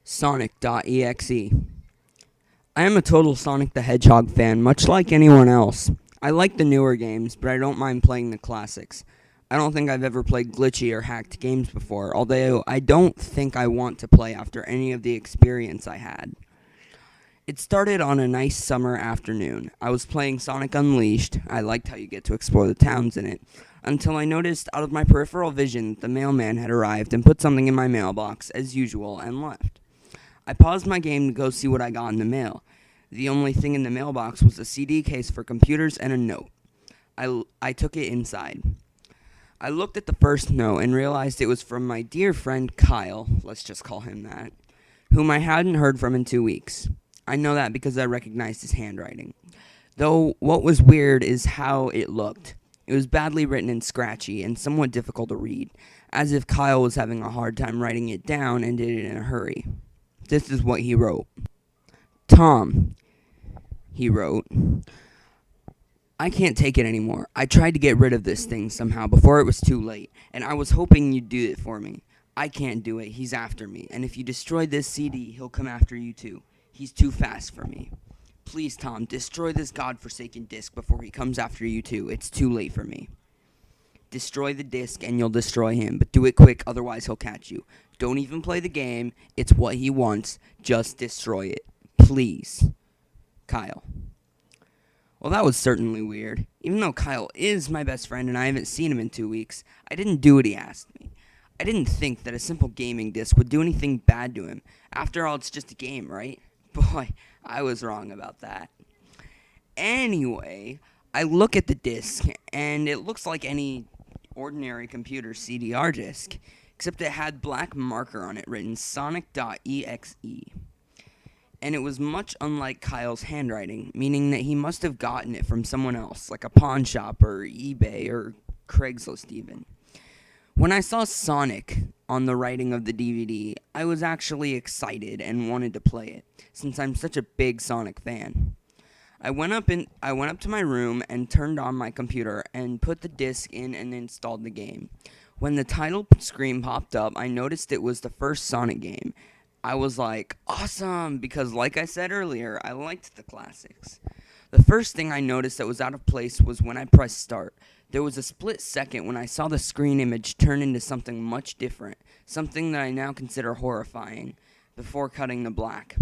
sonic.exe. I am a total Sonic the Hedgehog fan, much like anyone else. I like the newer games, but I don't mind playing the classics. I don't think I've ever played glitchy or hacked games before, although I don't think I want to play after any of the experience I had. It started on a nice summer afternoon. I was playing Sonic Unleashed. I liked how you get to explore the towns in it, until I noticed out of my peripheral vision that the mailman had arrived and put something in my mailbox, as usual, and left. I paused my game to go see what I got in the mail. The only thing in the mailbox was a CD case for computers and a note. I took it inside. I looked at the first note and realized it was from my dear friend Kyle, let's just call him that, whom I hadn't heard from in 2 weeks. I know that because I recognized his handwriting. Though what was weird is how it looked. It was badly written and scratchy and somewhat difficult to read, as if Kyle was having a hard time writing it down and did it in a hurry. This is what he wrote. Tom, he wrote, I can't take it anymore. I tried to get rid of this thing somehow before it was too late, and I was hoping you'd do it for me. I can't do it. He's after me, and if you destroy this CD, he'll come after you too. He's too fast for me. Please, Tom, destroy this godforsaken disc before he comes after you too. It's too late for me. Destroy the disc and you'll destroy him, but do it quick, otherwise he'll catch you. Don't even play the game. It's what he wants. Just destroy it. Please. Kyle. Well, that was certainly weird. Even though Kyle is my best friend and I haven't seen him in 2 weeks, I didn't do what he asked me. I didn't think that a simple gaming disc would do anything bad to him. After all, it's just a game, right? Boy, I was wrong about that. Anyway, I look at the disc, and it looks like any ordinary computer CDR disc, except it had black marker on it written sonic.exe. And it was much unlike Kyle's handwriting, meaning that he must have gotten it from someone else, like a pawn shop or eBay or Craigslist even. When I saw Sonic on the writing of the DVD, I was actually excited and wanted to play it, since I'm such a big Sonic fan. I went up to my room and turned on my computer and put the disc in and installed the game. When the title screen popped up, I noticed it was the first Sonic game. I was like, awesome, because like I said earlier, I liked the classics. The first thing I noticed that was out of place was when I pressed start. There was a split second when I saw the screen image turn into something much different, something that I now consider horrifying, before cutting to black.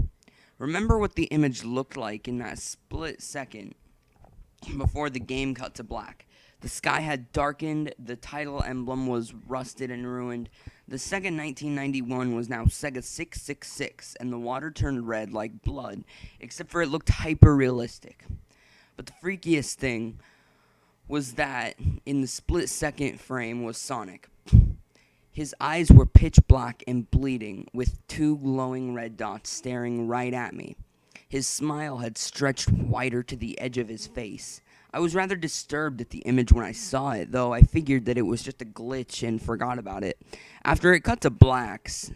Remember what the image looked like in that split second before the game cut to black. The sky had darkened, the title emblem was rusted and ruined. The Sega 1991 was now Sega 666, and the water turned red like blood, except for it looked hyper-realistic. But the freakiest thing was that in the split-second frame was Sonic. His eyes were pitch black and bleeding, with two glowing red dots staring right at me. His smile had stretched wider to the edge of his face. I was rather disturbed at the image when I saw it, though I figured that it was just a glitch and forgot about it. After it cut to blacks,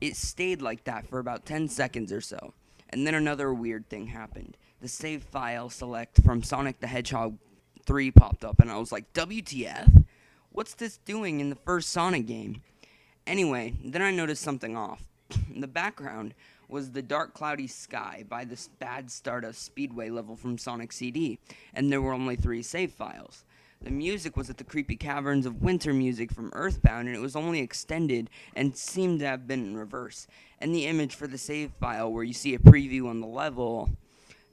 it stayed like that for about 10 seconds or so, and then another weird thing happened. The save file select from Sonic the Hedgehog 3 popped up, and I was like, WTF? What's this doing in the first Sonic game? Anyway, then I noticed something off. The background was the dark cloudy sky by this bad Stardust Speedway level from Sonic CD, and there were only 3 save files. The music was at the creepy caverns of winter music from Earthbound, and it was only extended and seemed to have been in reverse. And the image for the save file where you see a preview on the level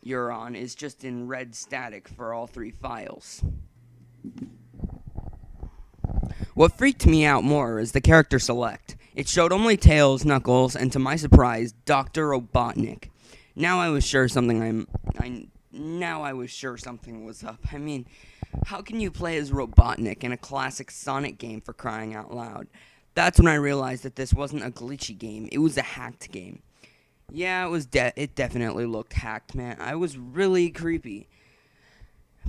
you're on is just in red static for all 3 files. What freaked me out more is the character select. It showed only Tails, Knuckles, and to my surprise, Dr. Robotnik. Now I was sure something was up. I mean, how can you play as Robotnik in a classic Sonic game, for crying out loud? That's when I realized that this wasn't a glitchy game, it was a hacked game. Yeah, it definitely looked hacked, man. I was really creepy.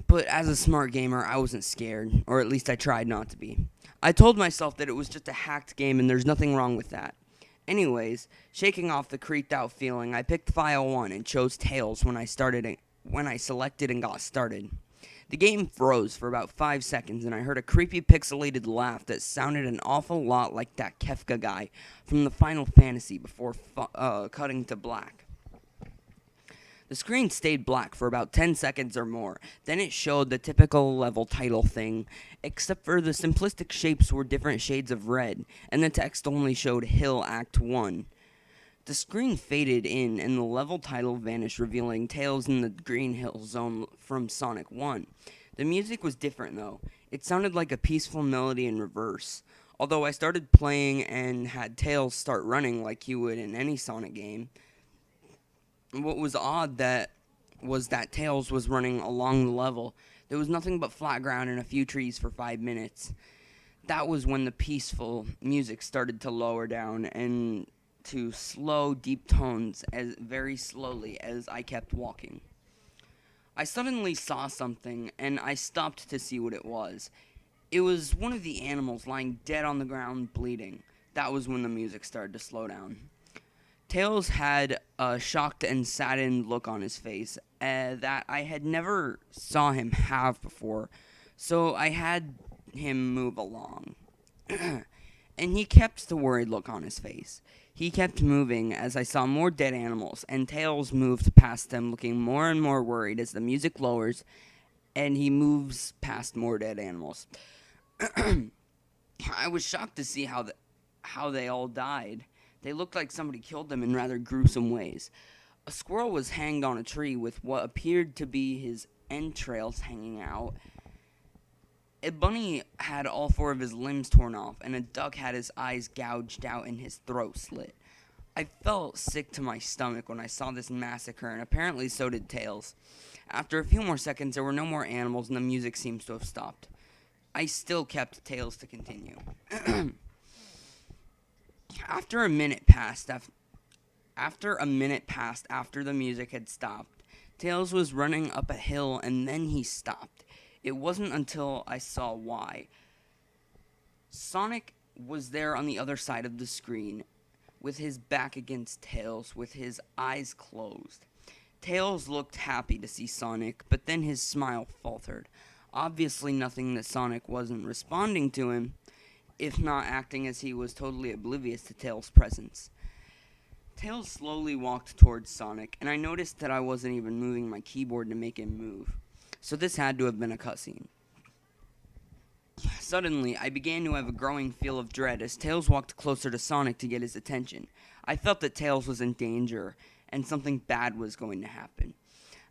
But as a smart gamer, I wasn't scared, or at least I tried not to be. I told myself that it was just a hacked game and there's nothing wrong with that. Anyways, shaking off the creeped out feeling, I picked file 1 and chose Tails when I selected and got started. The game froze for about 5 seconds, and I heard a creepy pixelated laugh that sounded an awful lot like that Kefka guy from the Final Fantasy before cutting to black. The screen stayed black for about 10 seconds or more. Then it showed the typical level title thing, except for the simplistic shapes were different shades of red, and the text only showed Hill Act 1. The screen faded in, and the level title vanished, revealing Tails in the Green Hill Zone from Sonic 1. The music was different, though. It sounded like a peaceful melody in reverse. Although I started playing and had Tails start running like he would in any Sonic game. What was odd was that Tails was running along the level. There was nothing but flat ground and a few trees for 5 minutes. That was when the peaceful music started to lower down and to slow, deep tones as very slowly as I kept walking. I suddenly saw something, and I stopped to see what it was. It was one of the animals lying dead on the ground, bleeding. That was when the music started to slow down. Tails had a shocked and saddened look on his face that I had never saw him have before, so I had him move along. And he kept the worried look on his face. He kept moving as I saw more dead animals, and Tails moved past them, looking more and more worried as the music lowers, and he moves past more dead animals. I was shocked to see how they all died. They looked like somebody killed them in rather gruesome ways. A squirrel was hanged on a tree with what appeared to be his entrails hanging out. A bunny had all 4 of his limbs torn off, and a duck had his eyes gouged out and his throat slit. I felt sick to my stomach when I saw this massacre, and apparently so did Tails. After a few more seconds, there were no more animals, and the music seems to have stopped. I still kept Tails to continue. After a minute passed after the music had stopped, Tails was running up a hill, and then he stopped. It wasn't until I saw why. Sonic was there on the other side of the screen, with his back against Tails, with his eyes closed. Tails looked happy to see Sonic, but then his smile faltered. Obviously nothing that Sonic wasn't responding to him, if not acting as he was totally oblivious to Tails' presence. Tails slowly walked towards Sonic, and I noticed that I wasn't even moving my keyboard to make him move. So this had to have been a cutscene. Suddenly, I began to have a growing feel of dread as Tails walked closer to Sonic to get his attention. I felt that Tails was in danger, and something bad was going to happen.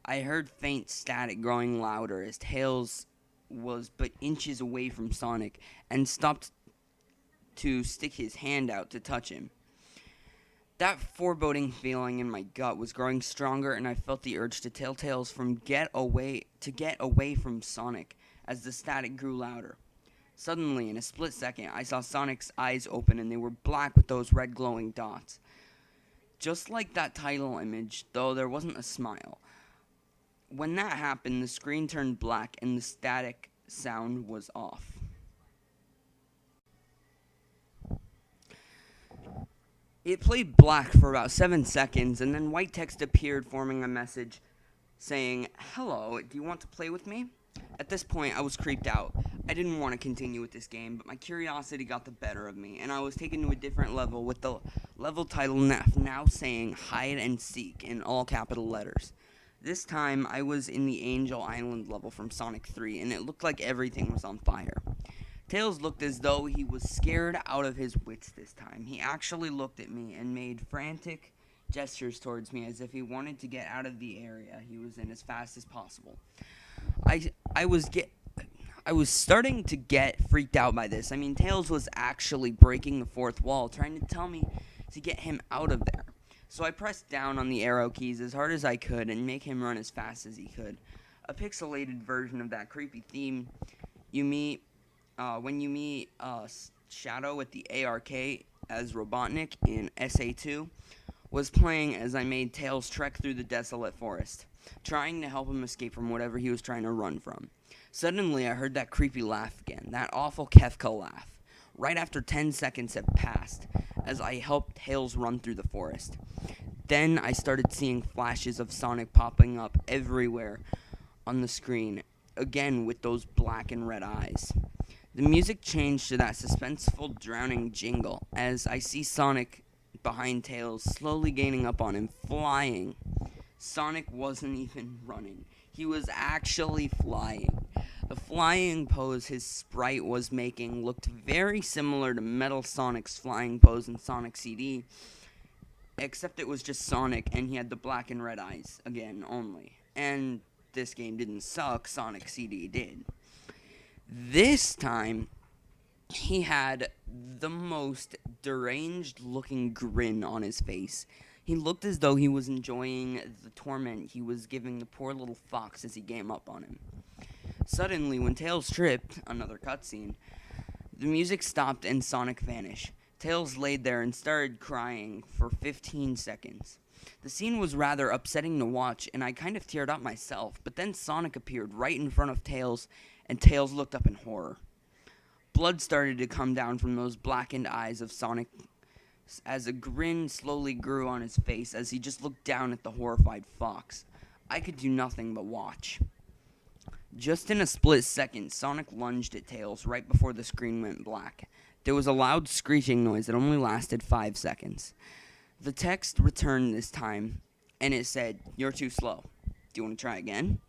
I heard faint static growing louder as Tails was but inches away from Sonic and stopped to stick his hand out to touch him. That foreboding feeling in my gut was growing stronger, and I felt the urge to tell Tails to get away from Sonic as the static grew louder. Suddenly, in a split second, I saw Sonic's eyes open, and they were black with those red glowing dots. Just like that title image, though there wasn't a smile. When that happened, the screen turned black, and the static sound was off. It played black for about 7 seconds, and then white text appeared forming a message saying, "Hello, do you want to play with me?" At this point, I was creeped out. I didn't want to continue with this game, but my curiosity got the better of me, and I was taken to a different level with the level title now saying "Hide and Seek" in all capital letters. This time, I was in the Angel Island level from Sonic 3, and it looked like everything was on fire. Tails looked as though he was scared out of his wits this time. He actually looked at me and made frantic gestures towards me as if he wanted to get out of the area he was in as fast as possible. I was starting to get freaked out by this. I mean, Tails was actually breaking the fourth wall, trying to tell me to get him out of there. So I pressed down on the arrow keys as hard as I could and make him run as fast as he could. A pixelated version of that creepy theme when you meet Shadow at the ARK as Robotnik in SA2 was playing as I made Tails trek through the desolate forest, trying to help him escape from whatever he was trying to run from. Suddenly, I heard that creepy laugh again, that awful Kefka laugh, right after 10 seconds had passed, as I helped Tails run through the forest. Then I started seeing flashes of Sonic popping up everywhere on the screen, again with those black and red eyes. The music changed to that suspenseful, drowning jingle as I see Sonic behind Tails slowly gaining up on him, flying. Sonic wasn't even running. He was actually flying. The flying pose his sprite was making looked very similar to Metal Sonic's flying pose in Sonic CD, except it was just Sonic and he had the black and red eyes again only. And this game didn't suck, Sonic CD did. This time, he had the most deranged looking grin on his face. He looked as though he was enjoying the torment he was giving the poor little fox as he came up on him. Suddenly, when Tails tripped, another cutscene, the music stopped and Sonic vanished. Tails laid there and started crying for 15 seconds. The scene was rather upsetting to watch, and I kind of teared up myself, but then Sonic appeared right in front of Tails, and Tails looked up in horror. Blood started to come down from those blackened eyes of Sonic as a grin slowly grew on his face as he just looked down at the horrified fox. I could do nothing but watch. Just in a split second, Sonic lunged at Tails right before the screen went black. There was a loud screeching noise that only lasted 5 seconds. The text returned this time, and it said, "You're too slow. Do you want to try again?"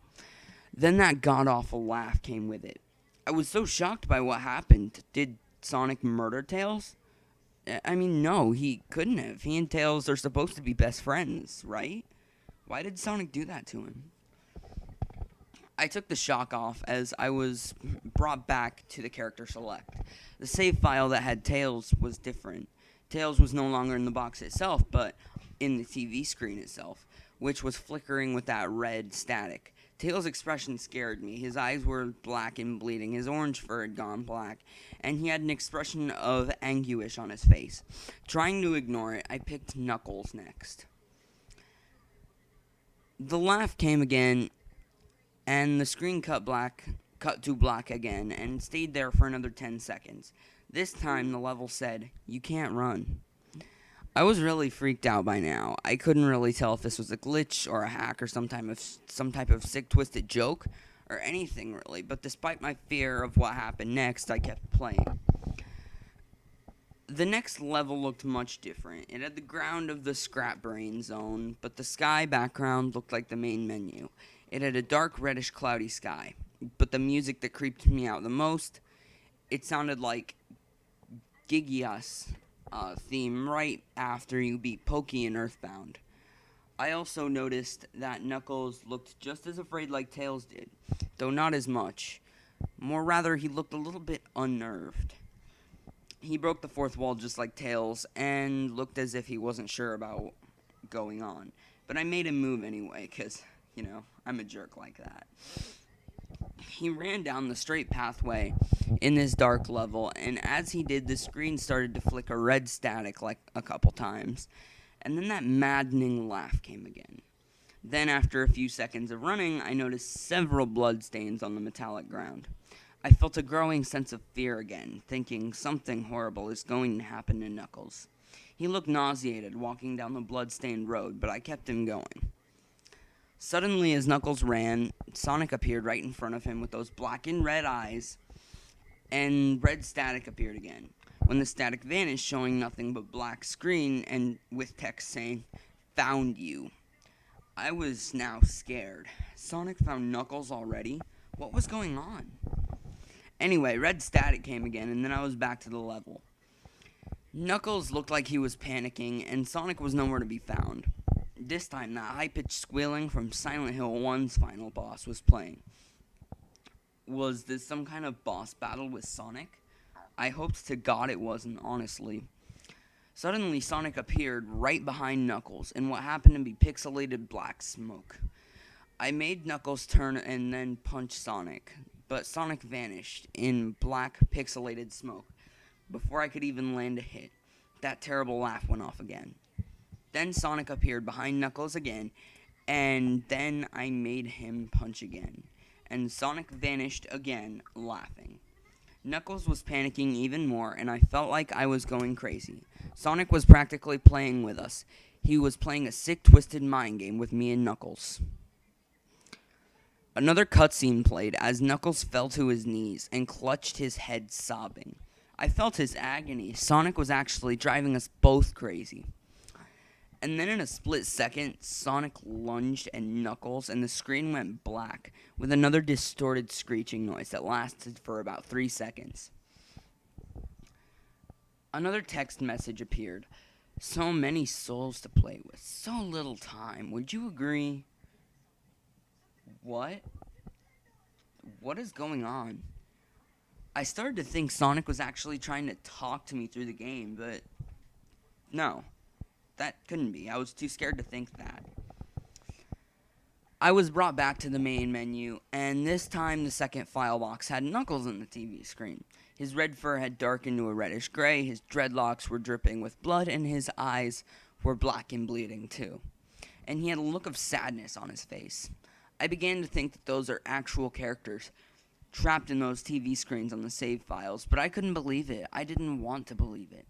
Then that god-awful laugh came with it. I was so shocked by what happened. Did Sonic murder Tails? I mean, no, he couldn't have. He and Tails are supposed to be best friends, right? Why did Sonic do that to him? I took the shock off as I was brought back to the character select. The save file that had Tails was different. Tails was no longer in the box itself, but in the TV screen itself, which was flickering with that red static. Tails' expression scared me. His eyes were black and bleeding, his orange fur had gone black, and he had an expression of anguish on his face. Trying to ignore it, I picked Knuckles next. The laugh came again, and the screen cut to black again, and stayed there for another 10 seconds. This time, the level said, "You can't run." I was really freaked out by now. I couldn't really tell if this was a glitch or a hack or some type of sick, twisted joke or anything really, but despite my fear of what happened next, I kept playing. The next level looked much different. It had the ground of the Scrap Brain zone, but the sky background looked like the main menu. It had a dark reddish cloudy sky, but the music that creeped me out the most, it sounded like Gigia's theme right after you beat Pokey in Earthbound. I also noticed that Knuckles looked just as afraid like Tails did, though not as much. More rather, he looked a little bit unnerved. He broke the fourth wall just like Tails and looked as if he wasn't sure about going on. But I made him move anyway, because, I'm a jerk like that. He ran down the straight pathway in this dark level, and as he did, the screen started to flicker red static like a couple times. And then that maddening laugh came again. Then, after a few seconds of running, I noticed several blood stains on the metallic ground. I felt a growing sense of fear again, thinking something horrible is going to happen to Knuckles. He looked nauseated walking down the blood-stained road, but I kept him going. Suddenly, as Knuckles ran, Sonic appeared right in front of him with those black and red eyes, and red static appeared again. When the static vanished, showing nothing but black screen and with text saying, "Found you." I was now scared. Sonic found Knuckles already? What was going on? Anyway, red static came again, and then I was back to the level. Knuckles looked like he was panicking, and Sonic was nowhere to be found. This time, that high-pitched squealing from Silent Hill 1's final boss was playing. Was this some kind of boss battle with Sonic? I hoped to God it wasn't, honestly. Suddenly, Sonic appeared right behind Knuckles in what happened to be pixelated black smoke. I made Knuckles turn and then punch Sonic, but Sonic vanished in black pixelated smoke. Before I could even land a hit, that terrible laugh went off again. Then Sonic appeared behind Knuckles again, and then I made him punch again, and Sonic vanished again, laughing. Knuckles was panicking even more, and I felt like I was going crazy. Sonic was practically playing with us. He was playing a sick, twisted mind game with me and Knuckles. Another cutscene played as Knuckles fell to his knees and clutched his head sobbing. I felt his agony. Sonic was actually driving us both crazy. And then in a split second, Sonic lunged at Knuckles and the screen went black with another distorted screeching noise that lasted for about 3 seconds. Another text message appeared. So many souls to play with, so little time. Would you agree? What? What is going on? I started to think Sonic was actually trying to talk to me through the game, but no, that couldn't be. I was too scared to think that. I was brought back to the main menu, and this time the second file box had Knuckles on the TV screen. His red fur had darkened to a reddish gray, his dreadlocks were dripping with blood, and his eyes were black and bleeding too. And he had a look of sadness on his face. I began to think that those are actual characters trapped in those TV screens on the save files, but I couldn't believe it. I didn't want to believe it.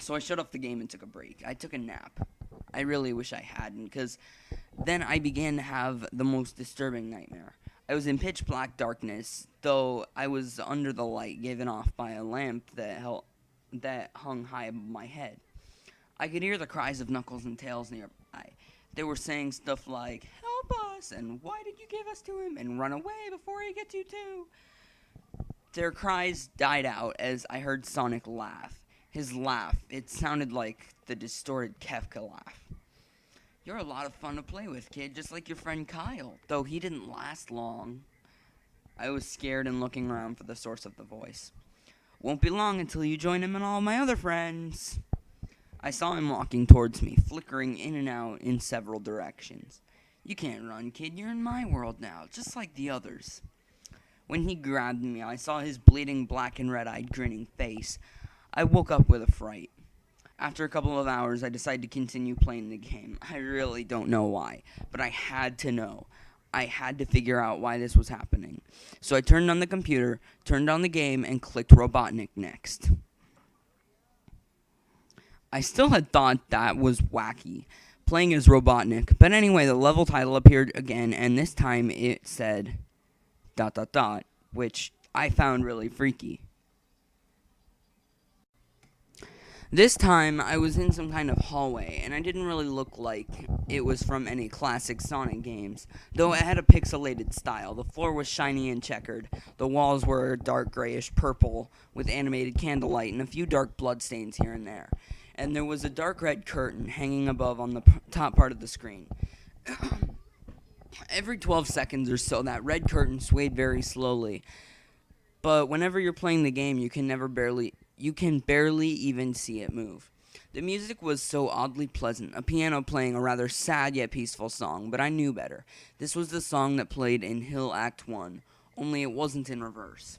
So I shut off the game and took a break. I took a nap. I really wish I hadn't, because then I began to have the most disturbing nightmare. I was in pitch black darkness, though I was under the light given off by a lamp that hung high above my head. I could hear the cries of Knuckles and Tails nearby. They were saying stuff like, "Help us," and "Why did you give us to him?" and "Run away before he gets you too." Their cries died out as I heard Sonic laugh. His laugh, it sounded like the distorted Kefka laugh. "You're a lot of fun to play with, kid, just like your friend Kyle," though he didn't last long. I was scared and looking around for the source of the voice. "Won't be long until you join him and all my other friends." I saw him walking towards me, flickering in and out in several directions. "You can't run, kid, you're in my world now, just like the others." When he grabbed me, I saw his bleeding black and red-eyed grinning face. I woke up with a fright. After a couple of hours, I decided to continue playing the game. I really don't know why, but I had to know. I had to figure out why this was happening. So I turned on the computer, turned on the game, and clicked Robotnik next. I still had thought that was wacky, playing as Robotnik, but anyway, the level title appeared again, and this time it said ... which I found really freaky. This time, I was in some kind of hallway, and I didn't really look like it was from any classic Sonic games, though it had a pixelated style. The floor was shiny and checkered. The walls were dark grayish purple, with animated candlelight and a few dark bloodstains here and there. And there was a dark red curtain hanging above on the top part of the screen. Every 12 seconds or so, that red curtain swayed very slowly. But whenever you're playing the game, you can barely even see it move. The music was so oddly pleasant, a piano playing a rather sad yet peaceful song, but I knew better. This was the song that played in Hill Act 1, only it wasn't in reverse.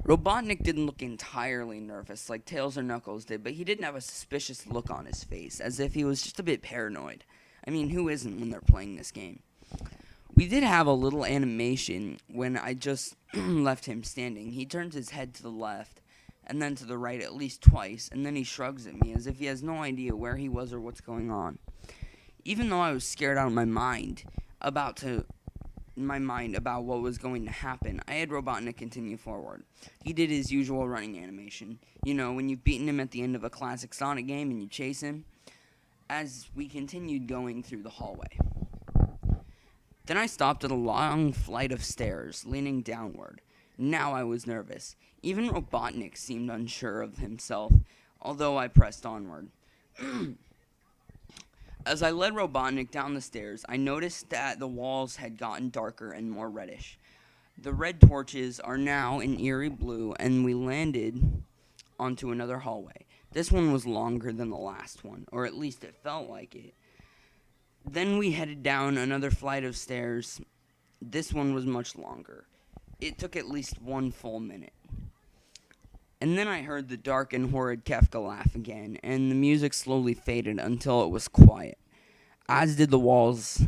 Robotnik didn't look entirely nervous like Tails or Knuckles did, but he didn't have a suspicious look on his face, as if he was just a bit paranoid. I mean, who isn't when they're playing this game? We did have a little animation when I just left him standing. He turns his head to the left, and then to the right at least twice, and then he shrugs at me as if he has no idea where he was or what's going on. Even though I was scared out of my mind about what was going to happen, I had Robotnik continue forward. He did his usual running animation. You know, when you've beaten him at the end of a classic Sonic game and you chase him. As we continued going through the hallway. Then I stopped at a long flight of stairs, leaning downward. Now I was nervous. Even Robotnik seemed unsure of himself, although I pressed onward. As I led Robotnik down the stairs, I noticed that the walls had gotten darker and more reddish. The red torches are now in eerie blue, and we landed onto another hallway. This one was longer than the last one, or at least it felt like it. Then we headed down another flight of stairs. This one was much longer. It took at least 1 full minute. And then I heard the dark and horrid Kefka laugh again, and the music slowly faded until it was quiet, as did the walls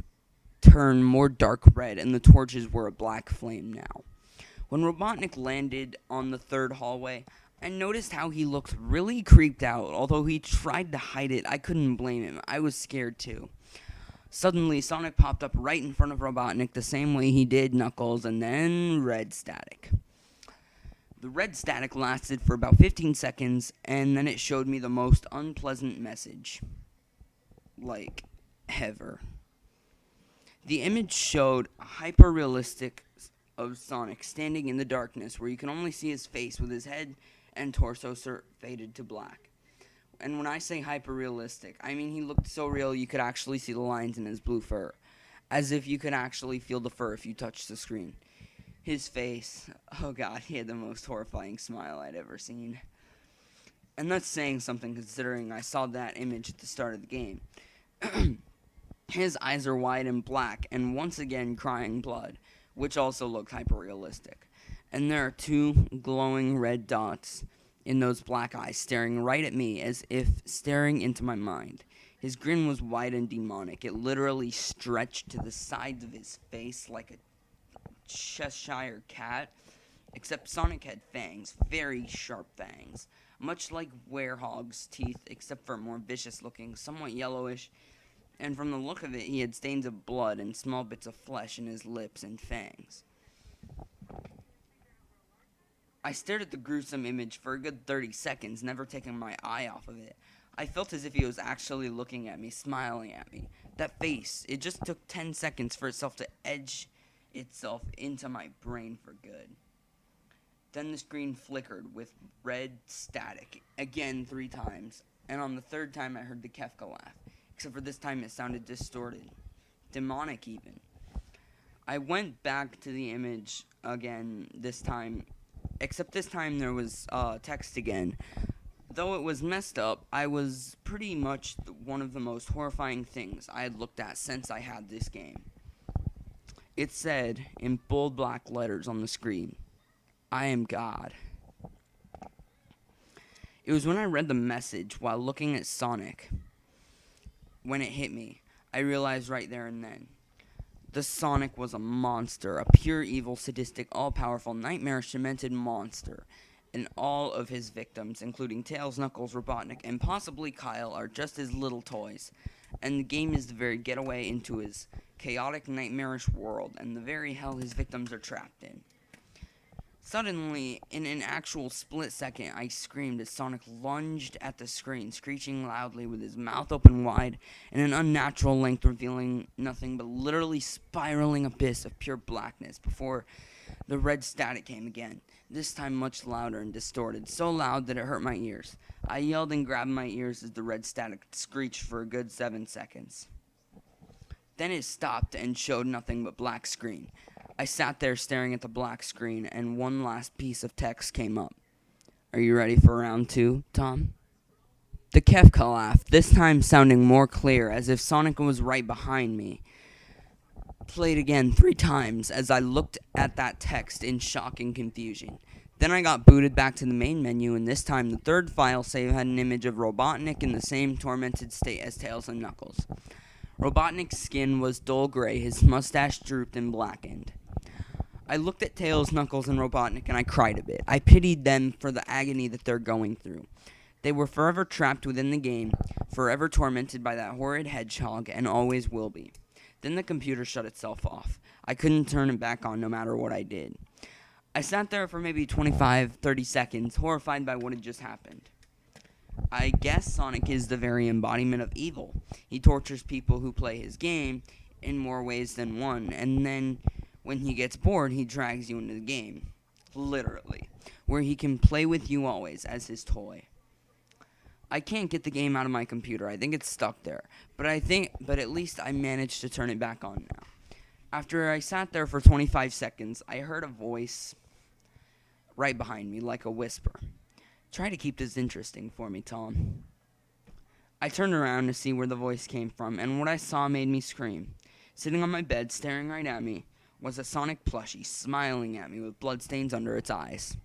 turn more dark red, and the torches were a black flame now. When Robotnik landed on the third hallway, I noticed how he looked really creeped out. Although he tried to hide it, I couldn't blame him. I was scared too. Suddenly, Sonic popped up right in front of Robotnik the same way he did Knuckles, and then red static. The red static lasted for about 15 seconds, and then it showed me the most unpleasant message. Like, ever. The image showed a hyper-realistic of Sonic standing in the darkness where you can only see his face with his head and torso faded to black. And when I say hyper-realistic, I mean he looked so real you could actually see the lines in his blue fur. As if you could actually feel the fur if you touched the screen. His face, oh god, he had the most horrifying smile I'd ever seen. And that's saying something considering I saw that image at the start of the game. His eyes are wide and black, and once again crying blood, which also looked hyper-realistic. And there are two glowing red dots in those black eyes staring right at me as if staring into my mind. His grin was wide and demonic. It literally stretched to the sides of his face like a Cheshire cat, except Sonic had fangs, very sharp fangs, much like werehog's teeth, except for more vicious looking, somewhat yellowish, and from the look of it, he had stains of blood and small bits of flesh in his lips and fangs. I stared at the gruesome image for a good 30 seconds, never taking my eye off of it. I felt as if he was actually looking at me, smiling at me. That face, it just took 10 seconds for itself to edge itself into my brain for good. Then the screen flickered with red static, again 3 times, and on the 3rd time I heard the Kefka laugh. Except for this time it sounded distorted. Demonic even. I went back to the image again this time, except this time there was text again. Though it was messed up, I was pretty much one of the most horrifying things I had looked at since I had this game. It said, in bold black letters on the screen, I am God. It was when I read the message while looking at Sonic. When it hit me, I realized right there and then. The Sonic was a monster, a pure evil, sadistic, all-powerful, nightmarish, cemented monster. And all of his victims, including Tails, Knuckles, Robotnik, and possibly Kyle, are just his little toys. And the game is the very getaway into his chaotic, nightmarish world, and the very hell his victims are trapped in. Suddenly, in an actual split second, I screamed as Sonic lunged at the screen, screeching loudly with his mouth open wide and an unnatural length revealing nothing but literally spiraling abyss of pure blackness before the red static came again, this time much louder and distorted, so loud that it hurt my ears. I yelled and grabbed my ears as the red static screeched for a good 7 seconds. Then it stopped and showed nothing but black screen. I sat there staring at the black screen, and one last piece of text came up. Are you ready for round 2, Tom? The Kefka laugh, this time sounding more clear, as if Sonic was right behind me, played again 3 times as I looked at that text in shock and confusion. Then I got booted back to the main menu, and this time the 3rd file save had an image of Robotnik in the same tormented state as Tails and Knuckles. Robotnik's skin was dull gray, his mustache drooped and blackened. I looked at Tails, Knuckles, and Robotnik, and I cried a bit. I pitied them for the agony that they're going through. They were forever trapped within the game, forever tormented by that horrid hedgehog, and always will be. Then the computer shut itself off. I couldn't turn it back on no matter what I did. I sat there for maybe 25-30 seconds, horrified by what had just happened. I guess Sonic is the very embodiment of evil. He tortures people who play his game in more ways than one, and then when he gets bored, he drags you into the game. Literally. Where he can play with you always as his toy. I can't get the game out of my computer. I think it's stuck there. But at least I managed to turn it back on now. After I sat there for 25 seconds, I heard a voice right behind me, like a whisper. Try to keep this interesting for me, Tom. I turned around to see where the voice came from, and what I saw made me scream. Sitting on my bed, staring right at me, was a Sonic plushie, smiling at me with bloodstains under its eyes.